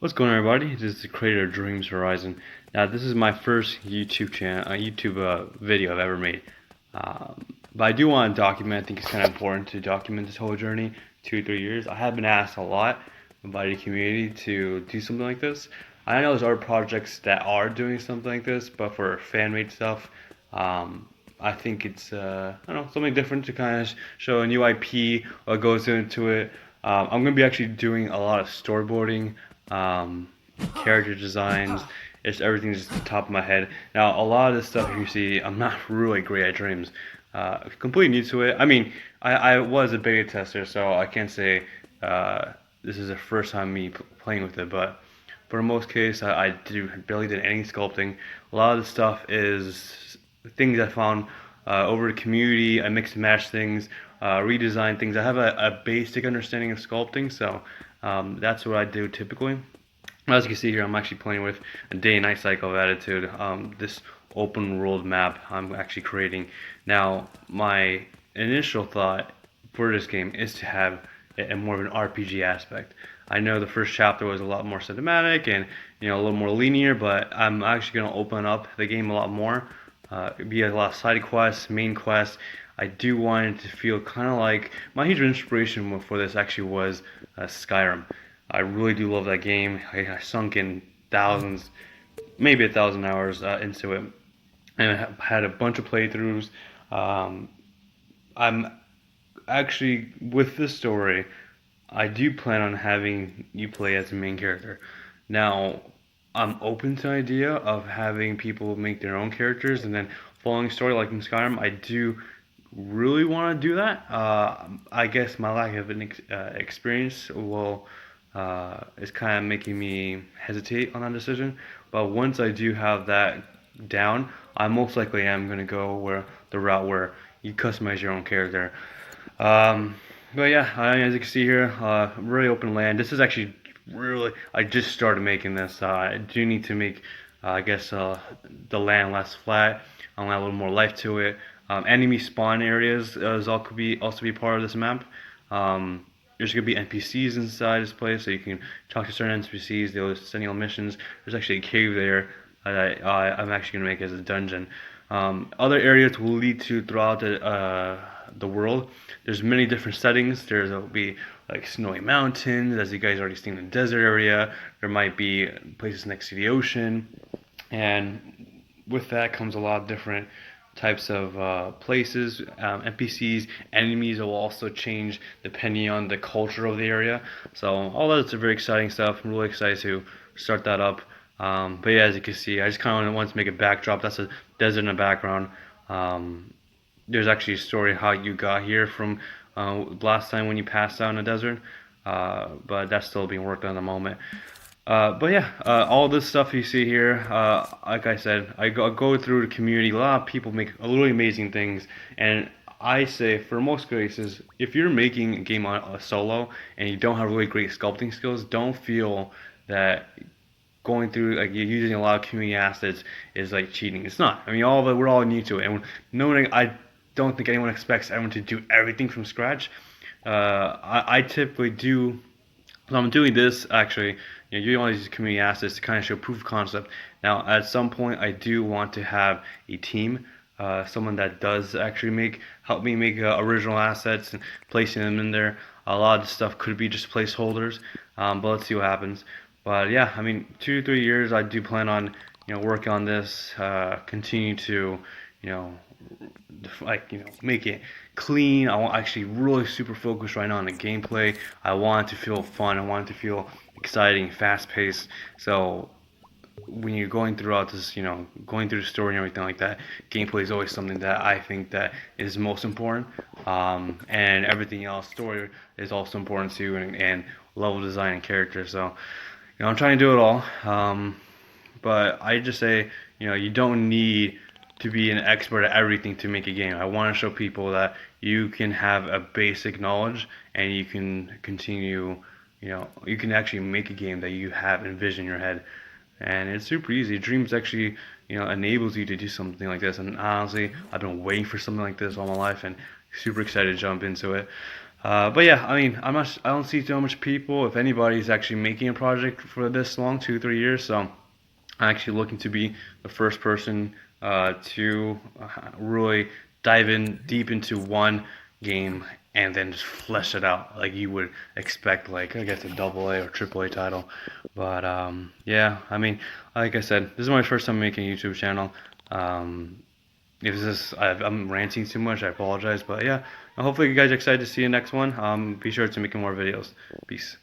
What's going on, everybody? This is the creator of Dreams Horizon. Now, this is my first YouTube channel, video I've ever made. But I do want to document. I think it's kind of important to document this whole journey. 2 3 years. I have been asked a lot by the community to do something like this. I know there's other projects that are doing something like this, but for fan-made stuff, I think it's I don't know, something different to kind of show a new IP, what goes into it. I'm gonna be actually doing a lot of storyboarding, um, character designs. It's everything just the top of my head. Now, a lot of this stuff you see, I'm not really great at dreams. Completely new to it. I mean, I was a beta tester, so I can't say this is the first time me playing with it. But for the most case, I barely did any sculpting. A lot of the stuff is things I found over the community. I mix and match things, redesign things. I have a basic understanding of sculpting, so that's what I do typically. As you can see here, I'm actually playing with a day and night cycle of attitude. This open world map I'm actually creating. Now, my initial thought for this game is to have a more of an RPG aspect. I know the first chapter was a lot more cinematic and a little more linear, but I'm actually going to open up the game a lot more. Be a lot of side quests, main quests. I do want it to feel kind of like my huge inspiration for this actually was Skyrim. I really do love that game. I sunk in thousands, maybe 1,000 hours into it, and I had a bunch of playthroughs. Um, I'm actually with this story. I do plan on having you play as the main character. Now, I'm open to the idea of having people make their own characters and then following story like in Skyrim. I do really want to do that. I guess my lack of experience will is kind of making me hesitate on that decision. But once I do have that down, I most likely am going to go where the route where you customize your own character. Um, but yeah, as you can see here, really open land. This is actually really, I just started making this. I do need to make, I guess, the land less flat. I want a little more life to it. Enemy spawn areas is all could be also be part of this map. There's gonna be NPCs inside this place, so you can talk to certain NPCs. They'll send you on missions. There's actually a cave there that I'm actually gonna make as a dungeon. Other areas will lead to throughout the world. There's many different settings. There'll be like snowy mountains, as you guys already seen in the desert area. There might be places next to the ocean, and with that comes a lot of different types of places, NPCs, enemies will also change depending on the culture of the area. So all that's very exciting stuff. I'm really excited to start that up. But yeah, as you can see, I just kind of wanted to make a backdrop. That's a desert in the background. There's actually a story how you got here from last time when you passed out in the desert. But that's still being worked on at the moment. But yeah, all this stuff you see here, like I said, I go through the community. A lot of people make really amazing things, and I say for most cases, if you're making a game on a solo and you don't have really great sculpting skills, don't feel that going through like you're using a lot of community assets is like cheating. It's not. I mean, all of it, we're all new to it, and knowing I don't think anyone expects everyone to do everything from scratch. I typically do. So I'm doing this actually, using all these community assets to kind of show proof of concept. Now, at some point, I do want to have a team, someone that does actually help me make original assets and placing them in there. A lot of the stuff could be just placeholders, but let's see what happens. But yeah, I mean, 2 3 years, I do plan on, working on this, continue to, you know, make it clean. I want actually really super focused right now on the gameplay. I want it to feel fun. I want it to feel exciting, fast paced. So when you're going throughout this, going through the story and everything like that, gameplay is always something that I think that is most important. And everything else, story is also important too, and level design and character. So, I'm trying to do it all. But I just say, you don't need to be an expert at everything to make a game. I want to show people that you can have a basic knowledge and you can continue, you can actually make a game that you have envisioned in your head. And it's super easy. Dreams actually, enables you to do something like this. And honestly, I've been waiting for something like this all my life and super excited to jump into it. But yeah, I mean, I don't see so much people, if anybody's actually making a project for this long, 2, 3 years. So I'm actually looking to be the first person to really dive in deep into one game and then just flesh it out like you would expect, like I guess a double A or triple A title. But yeah, I mean, like I said, this is my first time making a YouTube channel. Um, if this I'm ranting too much, I apologize. But yeah, hopefully you guys are excited to see the next one. Be sure to make more videos. Peace.